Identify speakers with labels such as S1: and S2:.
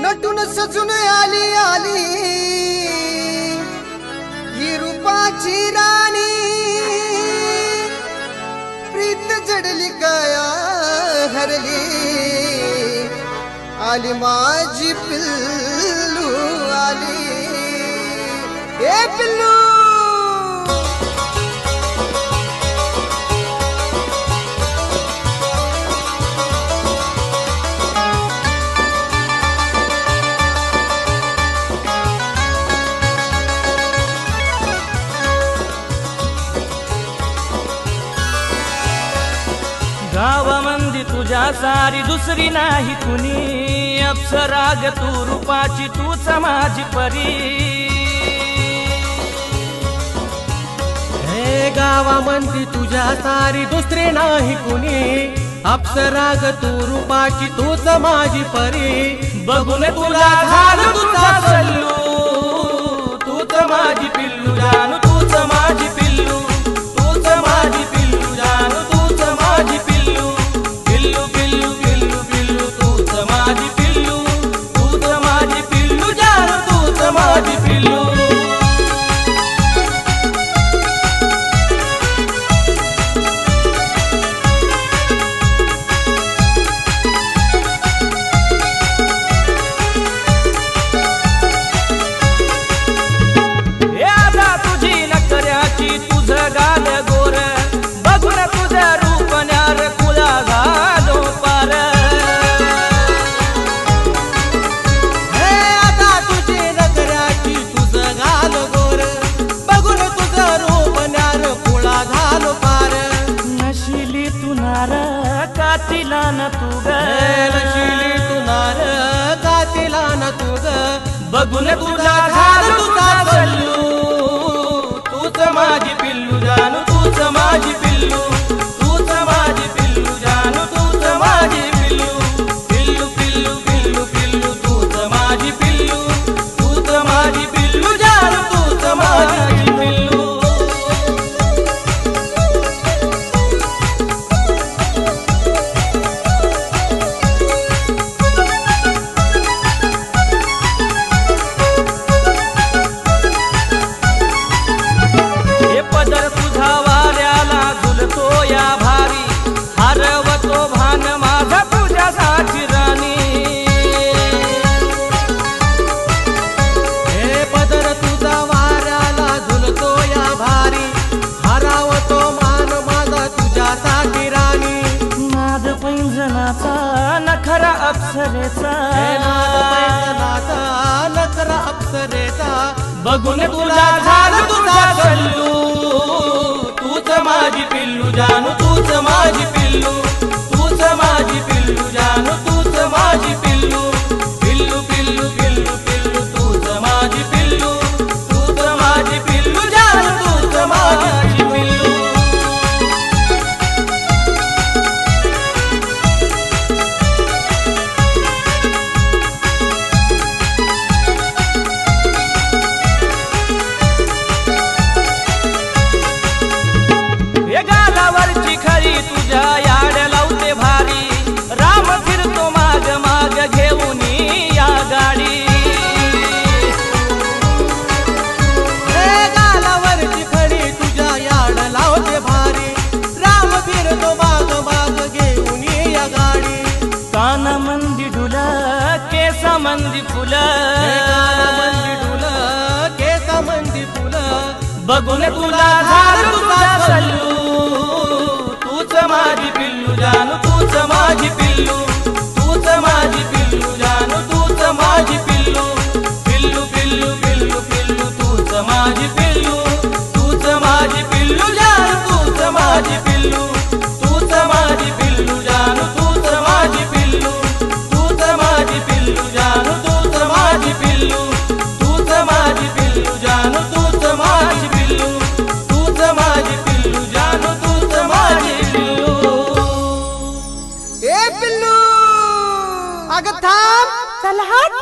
S1: नटून सजून आली आली ही रूपाची राणी, प्रीत जडली काया हरली, आली माझी पिल्लू आली, ए पिल्लू।
S2: गावामंदी तुझ्या सारी दुसरी नाही कुणी, अप्सरा ग तू रूपाची तूच माझी परी।
S3: हे गावामंदी तुझ्या सारी दुसरी नाही कुणी, अप्सरा ग तू रूपाची तूच माझी परी।
S2: बघून तुला झालं तुझा सल्लू, तूच माझी पिल्लू जानू, तूच माझी पिल्लू, तूच माझी पिल्लू जानू, तूच माझी पिल्लू, पिल्लू पिल्लू पिल्लू पिल्लू, तूच माझी पिल्लू, तूच माझी पिल्लू जानू, तूच माझी पिल्लू। तुझं गाल गोर बघून तुझं रूप न्यार खुला झालो पार।
S3: हे आता तुझी नगराची तुझं गाल गोर बघून तुझं रूप न्यार खुला झालो पार।
S2: नशिली तू नार कातिला न तू ग,
S3: नशिली तू नार कातिला न तू ग,
S2: बघून तुझा झालं तुझा सल्लू, तूच माझी पिल्लू जानू, तूच माझी पिल्लू, तूच माझी पिल्लू जानू, तूच माझी पिल्लू, पिल्लू पिल्लू पिल्लू पिल्लू, तूच माझी पिल्लू, तूच माझी पिल्लू जानू, तूच माझी पिल्लू। पदर तुझा वाऱ्याला झुलतो या भारी, हरवतो भान माझा तुझ्यासाठी राणी।
S3: हे पदर तुझा वाऱ्याला झुलतो या भारी, हरवतो मान माझा तुझ्यासाठी राणी।
S2: नाद पैंजनाचा नखरा अप्सरेचा,
S3: नाद पैंजनाचा नखरा अप्सरेचा,
S2: बघून तुला झालं तुझा सल्लू, तूच माझी पिल्लू जानू, तूच माझी पिल्लू, तूच माझी पिल्लू जानू, तूच माझी पिल्लू, पिल्लू पिल्लू पिल्लू पिल्लू, तूच माझी पिल्लू, तूच माझी पिल्लू जानू, तूच माझी पिल्लू। गालावरची खरी तुझ्या याड लावते भारी, राम फिरतो माग माग घेऊन या गाडी।
S3: हे गालावरची खरी तुझ्या याड लावते भारी, राम फिरतो माग माग घेऊन या गाडी।
S2: कान मंदी डुल केसा मंदी फुल,
S3: मंदी डुल केसा मंदी फुल,
S2: बघून तुला झालं तुझा सल्लू, तूच माझी पिल्लू जानू, तूच माझी पिल्लू, तूच माझी पिल्लू जानू, तूच माझी पिल्लू, पिल्लू पिल्लू पिल्लू पिल्लू, तूच माझी पिल्लू, तूच माझी पिल्लू जानू, तूच माझी पिल्लू, तूच माझी पिल्लू जानू, तूच माझी पिल्लू, तूच माझी पिल्लू जानू, तूच माझी पिल्लू, तूच माझी पिल्लू जानू, तूच माझी पिल्लू, तूच माझी पिल्लू जानू, तूच माझी पिल्लू।
S1: ए पिल्लू, अगं थांब,
S4: चल हट।